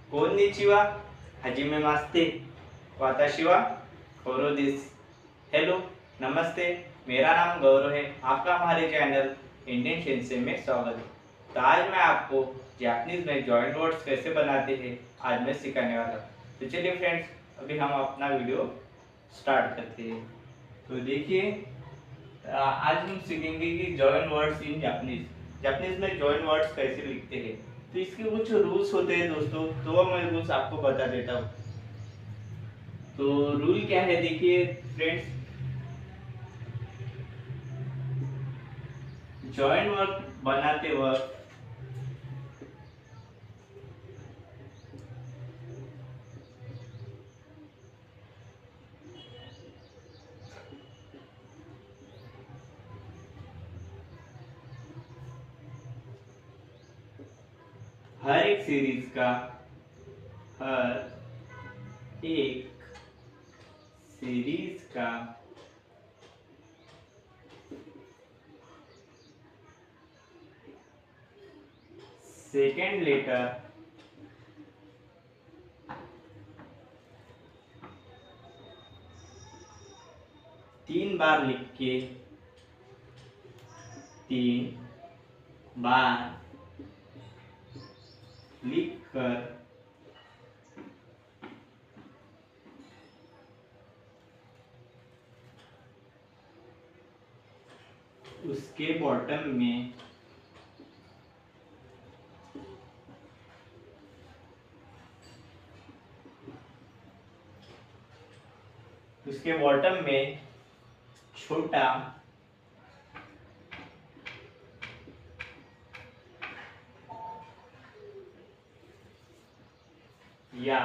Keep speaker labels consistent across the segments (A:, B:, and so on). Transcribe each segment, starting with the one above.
A: कोन्निचिवा, हजीमे मास्ते, वाताशिवा, खोरो this. Hello, नमस्ते। मेरा नाम गौरव है। आपका हमारे चैनल इंडियन सेंसे में स्वागत है। तो आज मैं आपको जापानीज में जॉइंट वर्ड्स कैसे बनाते हैं आज मैं सिखाने वाला हूँ। तो चलिए फ्रेंड्स, अभी हम अपना वीडियो स्टार्ट करते हैं। तो देखिए, आज हम सीखेंगे कि joint words in Japanese. Japanese में जॉइंट वर्ड्स कैसे लिखते हैं। तो इसके कुछ रूल्स होते हैं दोस्तों, तो वो मैं रूल्स आपको बता देता हूँ। तो रूल क्या है देखिए फ्रेंड्स, जॉइंट वर्ड बनाते वक्त हर एक सीरीज का हर एक सीरीज का सेकेंड लेटर तीन बार लिख के, तीन बार लिख कर उसके बॉटम में छोटा या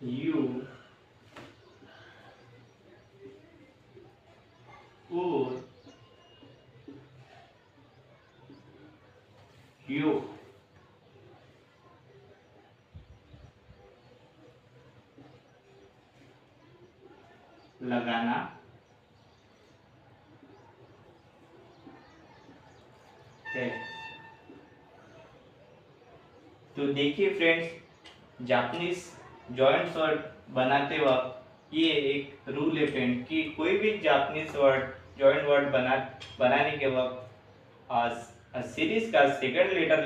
A: यू और यू लगाना है। तो देखिए फ्रेंड्स, जापानीज जॉइंट वर्ड बनाते वक्त ये एक रूल है फ्रेंड कि कोई भी जापानीज वर्ड जॉइंट वर्ड बनाने के वक्त सीरीज का सेकंड लेटर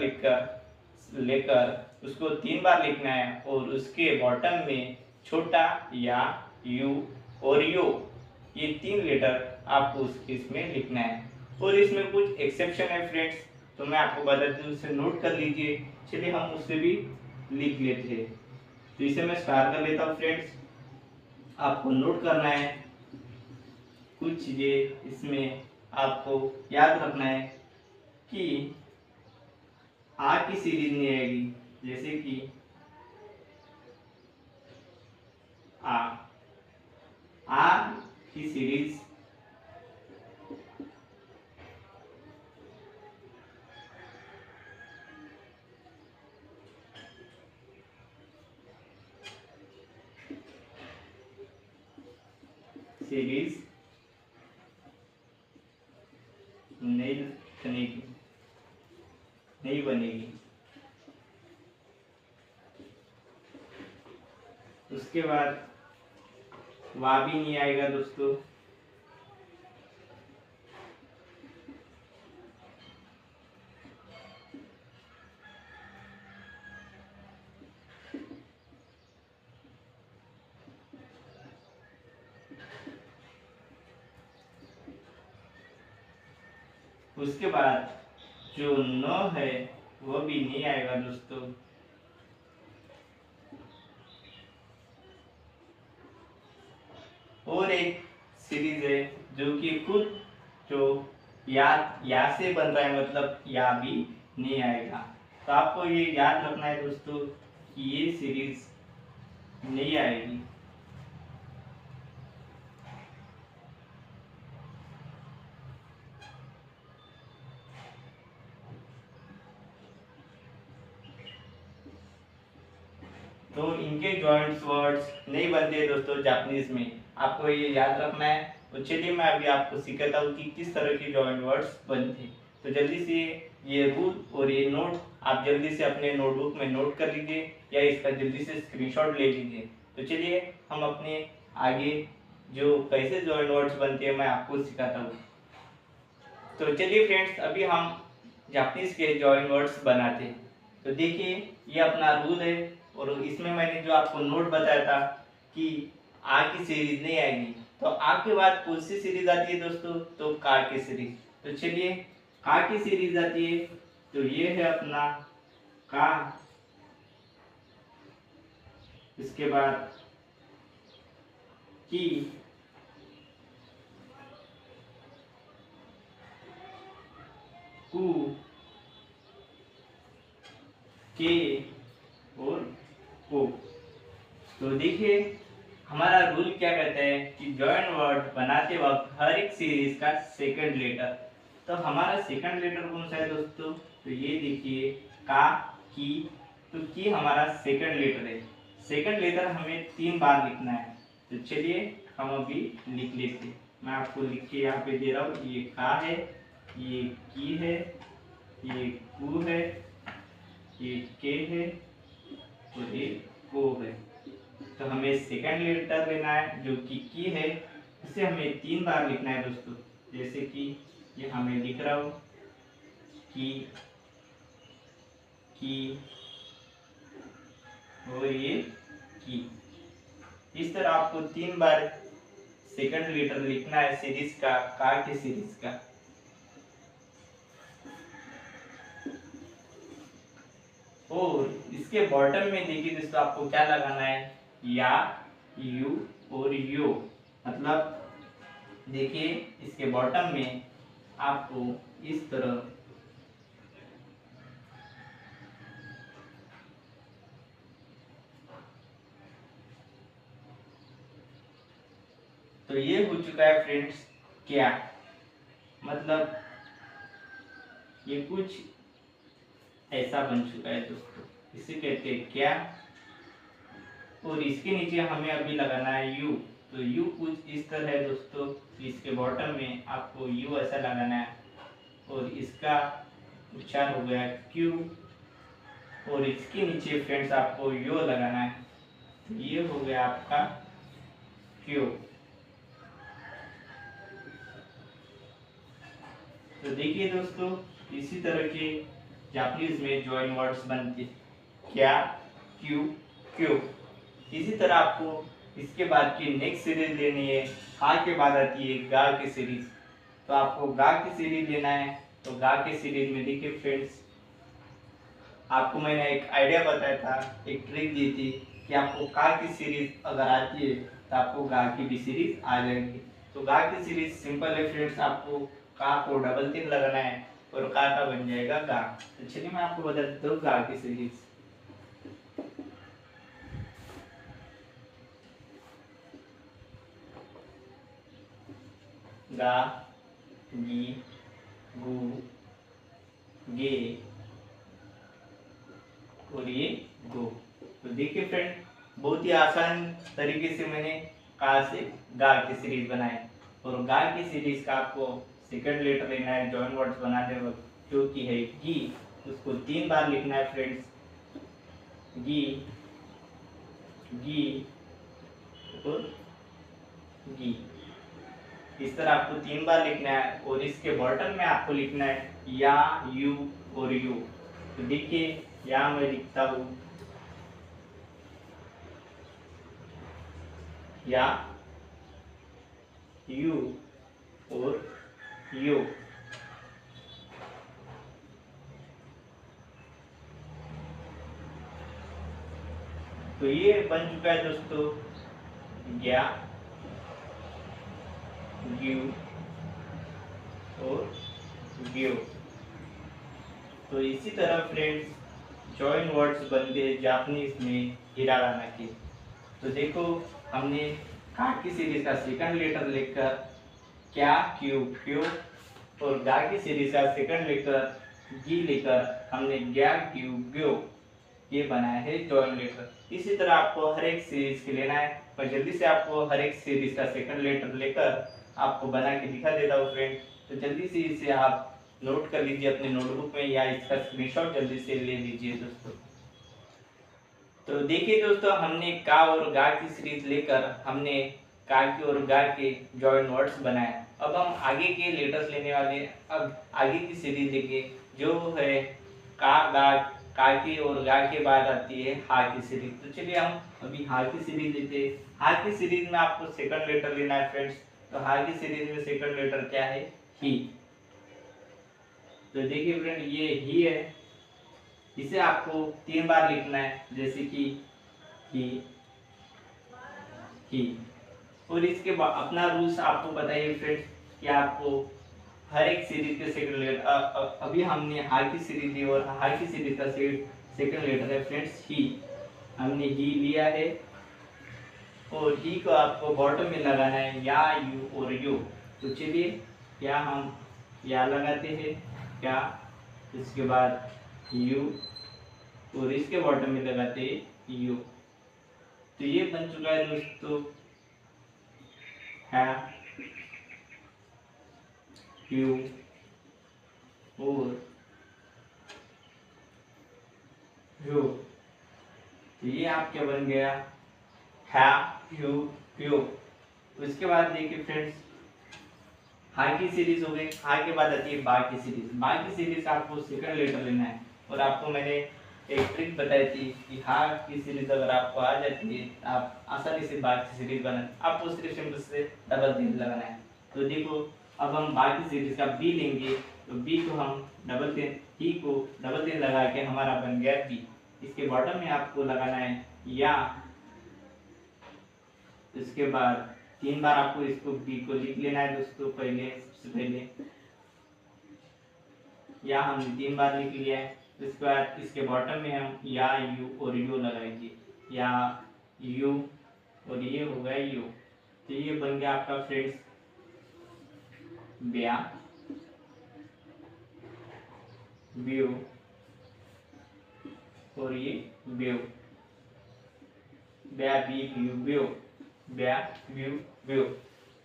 A: लेकर उसको तीन बार लिखना है और उसके बॉटम में छोटा या यू और यो, ये तीन लेटर आपको इसमें लिखना है। और इसमें कुछ एक्सेप्शन है फ्रेंड्स, तो मैं आपको बता दूं, उसे नोट कर लीजिए। चलिए हम उससे भी लिख लेते हैं। तो इसे मैं स्टार कर लेता हूँ फ्रेंड्स। आपको नोट करना है कुछ चीजें, इसमें आपको याद रखना है कि आ की सीरीज नहीं आएगी, जैसे कि आ की सीरीज नहीं बनेगी, नहीं बनेगी। उसके बाद वा भी नहीं आएगा दोस्तों। उसके बाद जो न है वो भी नहीं आएगा दोस्तों। और एक सीरीज है जो कि खुद जो या से बन रहा है, मतलब या भी नहीं आएगा। तो आपको ये याद रखना है दोस्तों कि ये सीरीज नहीं आएगी। तो इनके जॉइंट्स वर्ड्स नहीं बनते दोस्तों जापानीज में, आपको ये याद रखना है। तो चलिए मैं अभी आपको सिखाता हूँ कि किस तरह के जॉइंट वर्ड्स बनते हैं। तो जल्दी से ये रूल और ये नोट आप जल्दी से अपने नोटबुक में नोट कर लीजिए या इसका जल्दी से स्क्रीनशॉट ले लीजिए। तो चलिए हम अपने आगे जो कैसे जॉइंट वर्ड्स बनते हैं मैं आपको सिखाता हूँ। तो चलिए फ्रेंड्स अभी हम जापानीज के जॉइंट वर्ड्स बनाते हैं। तो देखिए ये अपना रूल है और इसमें मैंने जो आपको नोट बताया था कि आ की सीरीज नहीं आएगी, तो आ के बाद कौन सी सीरीज आती है दोस्तों, तो का की सीरीज। तो चलिए का की सीरीज आती है, तो ये है अपना का, इसके बाद की, कु, के और को। तो देखिए हमारा रूल क्या कहता है कि जॉइंट वर्ड बनाते वक्त हर एक सीरीज का सेकंड लेटर, तो हमारा सेकंड लेटर कौन सा है दोस्तों, तो ये देखिए का, की, तो की हमारा सेकंड लेटर है। सेकंड लेटर हमें 3 बार लिखना है। तो चलिए हम अभी लिख लेते हैं। मैं आपको लिख के यहाँ पे दे रहा हूँ। ये का है, ये की है, ये कु है, ये के है और ये को है। तो हमें सेकंड लेटर लेना है जो कि की है, इसे हमें 3 बार लिखना है दोस्तों। जैसे कि ये हमें लिख रहा हूँ की और ये की। इस तरह आपको 3 बार सेकंड लेटर लिखना है सीरीज का की सीरीज का। और इसके बॉटम में देखिए दोस्तों आपको क्या लगाना है, या, यू और यो। मतलब देखिए इसके बॉटम में आपको इस तरह तो ये हो चुका है फ्रेंड्स क्या, मतलब ये कुछ ऐसा बन चुका है दोस्तों, इसे कहते हैं क्या। और इसके नीचे हमें अभी लगाना है यू। तो यू कुछ इस तरह है दोस्तों, इसके बॉटम में आपको यू ऐसा लगाना है और इसका उच्चार हो गया क्यू। और इसके नीचे फ्रेंड्स आपको यो लगाना है, तो ये हो गया आपका क्यू। तो देखिए दोस्तों इसी तरह के जापानीज में जॉइन वर्ड्स बनते क्या, क्यू, क्यू। इसी तरह आपको इसके बाद की नेक्स्ट सीरीज लेनी है। हा के बाद आती है गा की सीरीज, तो आपको गा की सीरीज लेना है। तो गा की सीरीज में देखिए फ्रेंड्स आपको मैंने एक आइडिया बताया था, एक ट्रिक दी थी कि आपको का की सीरीज अगर आती है तो आपको गा की भी सीरीज आ जाएगी। तो गा की सीरीज सिंपल है फ्रेंड्स, आपको का को डबल टिक लगाना है और का बन जाएगा गा। तो चलिए मैं आपको बता देता हूँ गा की सीरीज। गा, गी, गु, गे और ये गो। तो देखिए फ्रेंड बहुत ही आसान तरीके से मैंने का से गा की सीरीज बनाई। और गा की सीरीज का आपको सेकंड लेटर लेना है जॉइन वर्ड्स बनाते वक्त, जो कि है गी। उसको 3 बार लिखना है फ्रेंड्स, गी, गी और गी। इस तरह आपको 3 बार लिखना है और इसके बॉटम में आपको लिखना है या, यू और यू। तो देखिए या मैं लिखता हूँ या, यू और यू। तो ये बन चुका है दोस्तों या, यू और यू। तो इसी तरह फ्रेंड्स जॉइन वर्ड्स बनते हैं जापानीज में हिरागाना के। तो देखो हमने का की सीरीज का सेकंड लेटर लेकर क्या, क्यू, क्यू और गा की सीरीज का सेकंड लेटर गी लेकर हमने ग्या, क्यू, ग्यो ये बनाया है जॉइन लेटर। इसी तरह आपको हर एक सीरीज के लेना है और जल्दी से आपको हर एक सीरीज का सेकंड लेटर लेकर आपको बना के दिखा देता हूँ फ्रेंड। तो जल्दी से इसे आप नोट कर लीजिए अपने नोटबुक में या इसका स्क्रीनशॉट जल्दी से ले लीजिए दोस्तों। तो देखिए दोस्तों, हमने का और गा की सीरीज लेकर हमने का की और गा के जॉइंट वर्ड्स बनाए। अब हम आगे के लेटर्स लेने वाले हैं। अब आगे की सीरीज देखिए जो है का गा, का की और गा के बाद आती है हा की सीरीज। तो चलिए हम अभी हा की सीरीज लेते हैं। हा की सीरीज में आपको सेकंड लेटर लेना है फ्रेंड्स। तो हा की सीरीज में सेकंड लेटर क्या है? ही। तो देखिए फ्रेंड, ये ही है। इसे आपको 3 बार लिखना है, जैसे कि ही, ही। और इसके बाद अपना रूल्स आपको पता ही है फ्रेंड्स कि आपको हर एक सीरीज के सेकंड लेटर, अभी हमने हा की सीरीज ली और हा की सीरीज का सेकंड लेटर है फ्रेंड्स ही। हमने ही लिया है और ही को आपको बॉटम में लगाना है, या यू और यू। तो चलिए या हम या लगाते हैं, क्या, इसके बाद यू और इसके बॉटम में लगाते हैं यू। तो ये बन चुका है दोस्तों है यू और यू। तो ये आपके बन गया है यू यू। तो इसके बाद देखिए फ्रेंड्स, हा की सीरीज हो गई। हा के बाद आती है बा की सीरीज। बा की सीरीज आपको सेकंड लेटर लेना है। और आपको मैंने एक ट्रिक बताई थी कि हा की सीरीज अगर आपको आ जाती है आप आसानी से बा की सीरीज बना, आपको सिर्फ सिंपल से डबल तीन लगाना है। तो देखो, अब हम बा की सीरीज का बी लेंगे। तो बी को हम डबल तीन, ही को डबल तीन लगा के हमारा बन गया बी। इसके बॉटम में आपको लगाना है या। इसके बाद 3 बार आपको इसको बी को लिख लेना है दोस्तों। सबसे पहले या हमने 3 बार लिख लिया है। इसके बाद इसके बॉटम में हम या यू और यू लगाएंगे, या यू और ये हो गया यू। तो ये बन गया आपका फ्रेंड्स ब्या, व्यू और ये व्यू, ब्या बी व्यू व्यू, ब्या व्यू व्यू।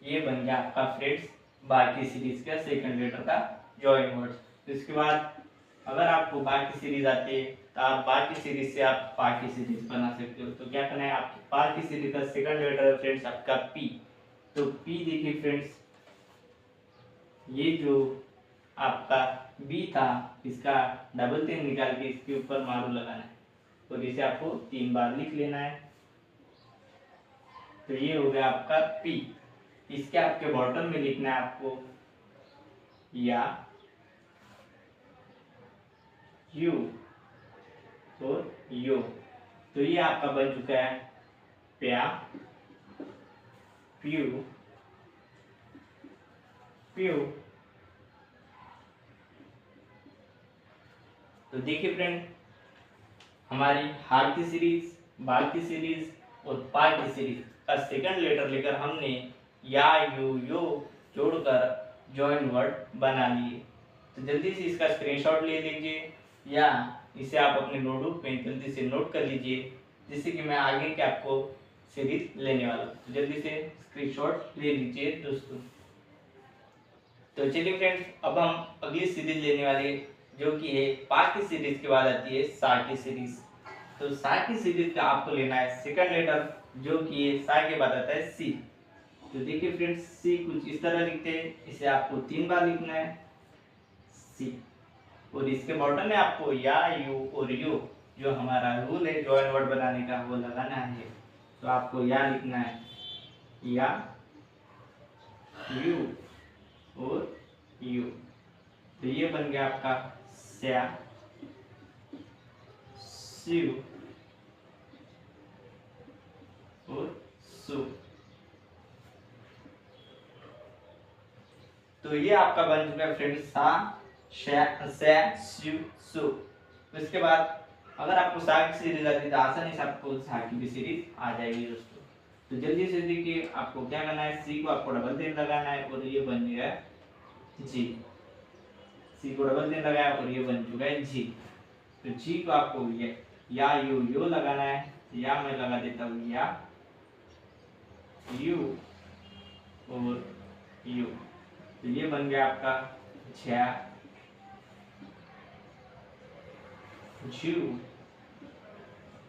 A: ये बन गया आपका फ्रेंड्स बाकी सीरीज का सेकंड लेटर का जॉइन वर्ड्स। तो इसके बाद अगर आपको बाकी सीरीज आती है तो आप बाकी सीरीज से आप बाकी सीरीज बना सकते हो। तो क्या करना है, आपकी बाकी सीरीज का सेकंड लेटर है फ्रेंड्स आपका पी। तो पी देखिए फ्रेंड्स, ये जो आपका बी था इसका डबल तीन निकाल के इसके ऊपर मारू लगाना है और इसे आपको 3 बार लिख लेना है। तो ये हो गया आपका पी। इसके आपके बॉटम में लिखना है आपको या यू और यो। तो ये आपका बन चुका है प्या, प्यू, प्यू। तो देखिए फ्रेंड, हमारी हार की सीरीज, बाल की सीरीज और पा की सीरीज का सेकंड लेटर लेकर हमने या यू यो जोड़कर जॉइंट वर्ड बना लिए। तो जल्दी से इसका स्क्रीनशॉट ले लीजिए या इसे आप अपने नोटबुक में जल्दी से नोट कर लीजिए, जिससे कि मैं आगे के आपको सीरीज लेने वाला हूँ। तो जल्दी से स्क्रीनशॉट ले लीजिए दोस्तों। तो चलिए फ्रेंड्स, अब हम अगली सीरीज लेने वाले जो कि है पा की सीरीज के बाद आती है सा की सीरीज। तो सा की सीरीज का आपको लेना है सेकंड लेटर जो कि है सा के बाद आता है सी। तो देखिए फ्रेंड्स, सी कुछ इस तरह लिखते हैं। इसे आपको 3 बार लिखना है सी और इसके बॉटम में आपको या यू और यू, जो हमारा रूल है जॉइन वर्ड बनाने का, वो लगाना है। तो आपको या लिखना है, या यू और यू। तो ये बन गया आपका स्या, स्यू और सु। तो ये आपका बन चुका है फ्रेंड्स सा, से, स्यू, सु। तो इसके बाद अगर आपको सा की सीरीज आती है तो आसानी से आपको सा की भी सीरीज आ जाएगी दोस्तों। तो जल्दी से देखिए, आपको क्या करना है, सी को आपको डबल तीन लगाना है और ये बन गया जी। सी को डबल तीन लगाया और ये बन चुका है जी। तो जी को आपको या यू यो लगाना है। या मैं लगा देता हूँ या यू और यू। तो ये बन गया आपका झा जू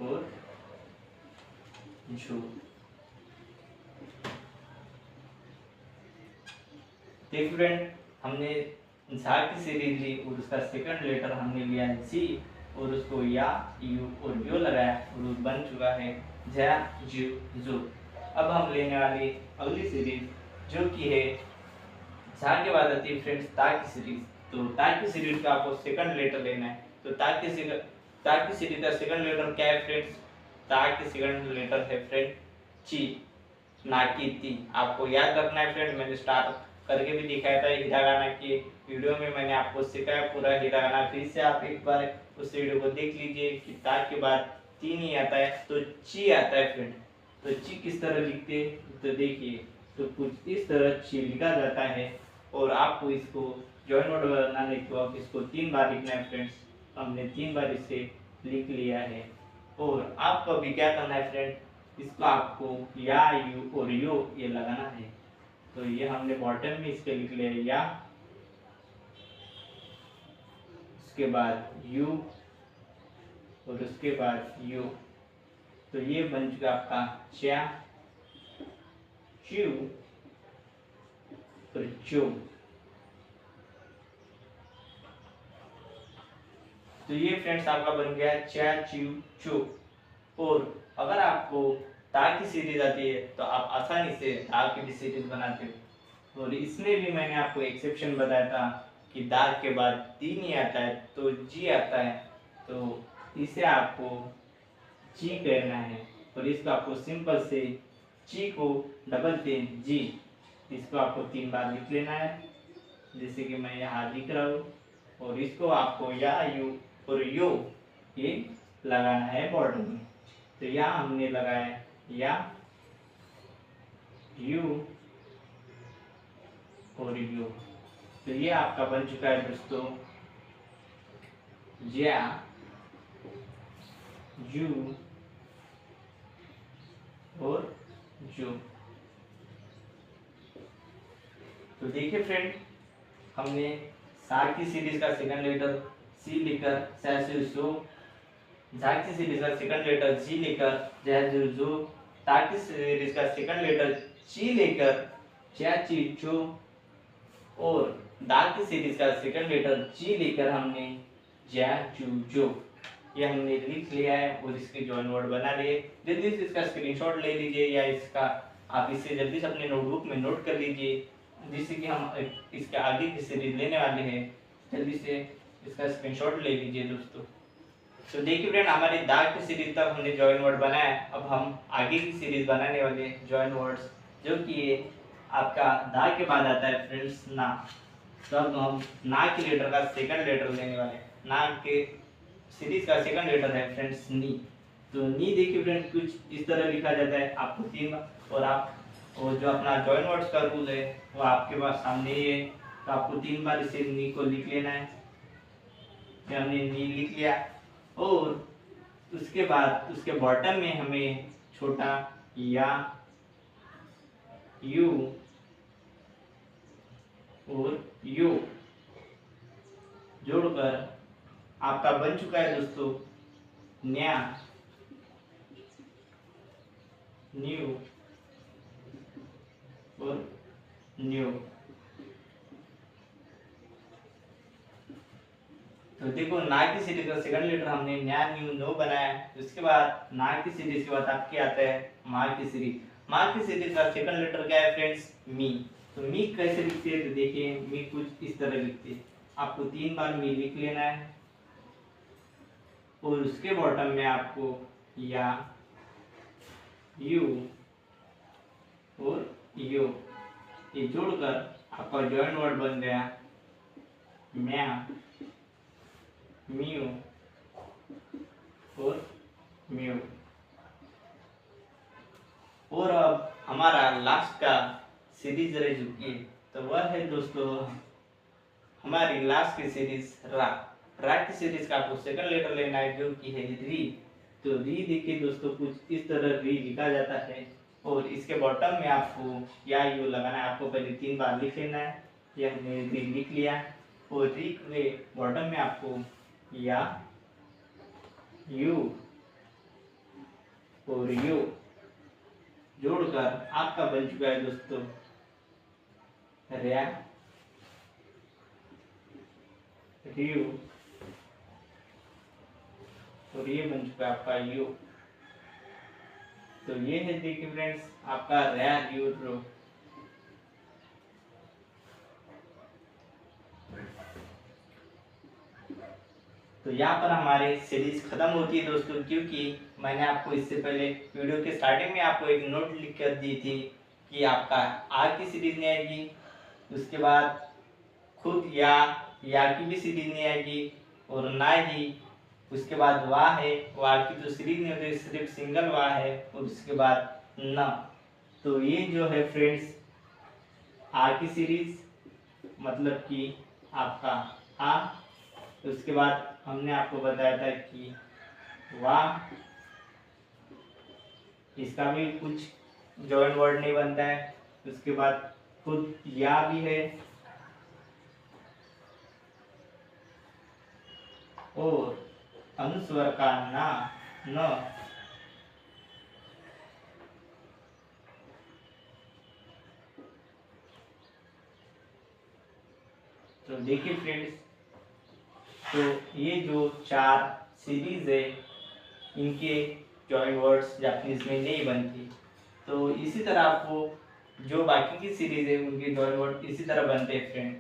A: और झू। देखिए फ्रेंड, हमने झा की सीरीज ली और उसका सेकंड लेटर हमने लिया जी और उसको या यू और यो लगाया और बन चुका है झा जू जू। अब हम लेने वाली अगली सीरीज जो कि है झा के बाद आती है फ्रेंड्स ता की सीरीज। तो ता की सीरीज का आपको सेकंड लेटर लेना है। तो ता की सीरीज का सेकंड लेटर क्या है फ्रेंड्स? ता की सेकंड लेटर है फ्रेंड ची, ना की ती। आपको याद रखना है फ्रेंड, मैंने स्टार्ट करके भी दिखाया था हिरागाना की वीडियो में, मैंने आपको सिखाया पूरा हिरागाना। फिर से आप एक बार उस वीडियो को देख लीजिए कि ता के बाद ती नहीं आता है तो ची आता है फ्रेंड। तो ची किस तरह लिखते हैं तो देखिए, तो कुछ इस तरह ची लिखा जाता है और आपको इसको जॉइन वर्ड बनाने के वक्त इसको 3 बार लिखना है फ्रेंड्स। हमने 3 बार इसे लिख लिया है और आपको अभी क्या करना है फ्रेंड, इसको आपको या यू और यो ये लगाना है। तो ये हमने बॉटम में इसके लिख लिया या, उसके बाद यू और उसके बाद यू। तो ये बन चुका आपका चा चू और चू। तो ये फ्रेंड्स आपका बन गया चा चू चू। और अगर आपको ता की सीरीज आती है तो आप आसानी से ता की भी सीरीज बनाते हो। और इसमें भी मैंने आपको एक्सेप्शन बताया था कि दा के बाद ती नहीं आता है तो जी आता है। तो इसे आपको जी कहना है और इसको आपको सिंपल से जी को डबल पेन जी, इसको आपको 3 बार लिख लेना है जैसे कि मैं यहाँ लिख रहा हूँ। और इसको आपको या यू और यो ये लगाना है बॉर्डर में। तो यहाँ हमने लगाया या यू और यू। तो ये आपका बन चुका है दोस्तों या यू और जो। तो देखिए फ्रेंड, हमने सा की सीरीज का सेकंड लेटर सी लेकर सो, झा की सीरीज का सेकंड लेटर जी लेकर जो, ता की सीरीज का सेकंड लेटर ची लेकर ची चो, और दा की सीरीज का सेकंड लेटर जी लेकर हमने जा चू जो। ये हमने लिख लिया है और इसके जॉइन वर्ड बना लिए। जल्दी से इसका स्क्रीनशॉट ले लीजिए या इसका आप इसे जल्दी से अपने नोटबुक में नोट कर लीजिए, जिससे कि हम इसके आगे की सीरीज लेने वाले हैं। जल्दी से इसका स्क्रीनशॉट ले लीजिए दोस्तों। तो देखिए फ्रेंड, हमारी दा की सीरीज तक हमने जॉइन वर्ड बनाया। अब हम आगे की सीरीज बनाने वाले जॉइन वर्ड्स, जो कि आपका दा के बाद आता है फ्रेंड्स ना। तो अब हम ना के लेटर का सेकंड लेटर लेने वाले हैं। ना के सीरीज का सेकंड लेटर है फ्रेंड्स नी। तो नी देखिए फ्रेंड्स कुछ इस तरह लिखा जाता है आपको 3 और आप और जो अपना जॉइन वर्ड्स का रूल है वो आपके पास सामने ही है। तो आपको 3 बार इसे नी को लिख लेना है। हमने नी लिख लिया और उसके बाद उसके बॉटम में हमें छोटा या यू और यू जोड़कर आपका बन चुका है दोस्तों न्या न्यू और न्यू। तो देखो ना की सीरीज का सेकंड लेटर हमने न्या न्यू नो बनाया। उसके बाद ना की सीरीज के बाद आपके आता है माँ की सीरीज। माँ की सीरीज का सेकंड लेटर क्या है फ्रेंड्स मी। तो मी कैसे लिखते हैं तो देखिए मी कुछ इस तरह लिखते हैं। आपको 3 बार मी लिख लेना है और उसके बॉटम में आपको या यू और यो ये जोड़कर आपका जॉइन वर्ड बन गया म्या म्यू और म्यू। और अब हमारा लास्ट का सीरीज रह चुकी है, तो वह है दोस्तों हमारी लास्ट की सीरीज रा। रा की सीरीज का आपको सेकंड लेटर लेना है जो कि है री। तो री देखिए दोस्तों कुछ इस तरह री लिखा जाता है और इसके बॉटम में आपको या यू लगाना है। आपको पहले 3 बार लिख लेना है। ये हमने लिख लिया। और री के बॉटम में आपको या यू और यू जोड़कर आपका बन चुका है दोस्तों र्या रियू। और ये बन चुका है आपका यू। तो ये है देखिए फ्रेंड्स आपका र्या रियू रो। तो यहाँ पर हमारी सीरीज खत्म होती है दोस्तों, क्योंकि मैंने आपको इससे पहले वीडियो के स्टार्टिंग में आपको एक नोट लिख कर दी थी कि आपका आ की सीरीज नहीं आएगी, उसके बाद खुद या की भी सीरीज नहीं आएगी, और ना ही उसके बाद वाह है, वाह की तो सीरीज नहीं होती, सिर्फ सिंगल वाह है, और उसके बाद न। तो ये जो है फ्रेंड्स आ की सीरीज, मतलब कि आपका आ। उसके बाद हमने आपको बताया था कि वाह, इसका भी कुछ जॉइंट वर्ड नहीं बनता है। उसके बाद खुद या भी है, और अनुस्वर का ना न। तो देखिए फ्रेंड्स, तो ये जो 4 सीरीज है इनके जॉइंट वर्ड्स जापानीज में नहीं बनती। तो इसी तरह आपको जो बाकी की सीरीज है उनके जॉइंट वर्ड इसी तरह बनते हैं फ्रेंड।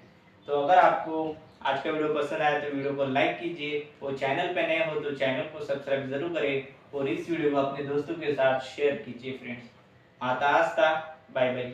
A: तो अगर आपको आज का वीडियो पसंद आया तो वीडियो को लाइक कीजिए, और चैनल पे नए हो तो चैनल को सब्सक्राइब जरूर करें, और इस वीडियो को अपने दोस्तों के साथ शेयर कीजिए फ्रेंड्स। आता बाय बाय।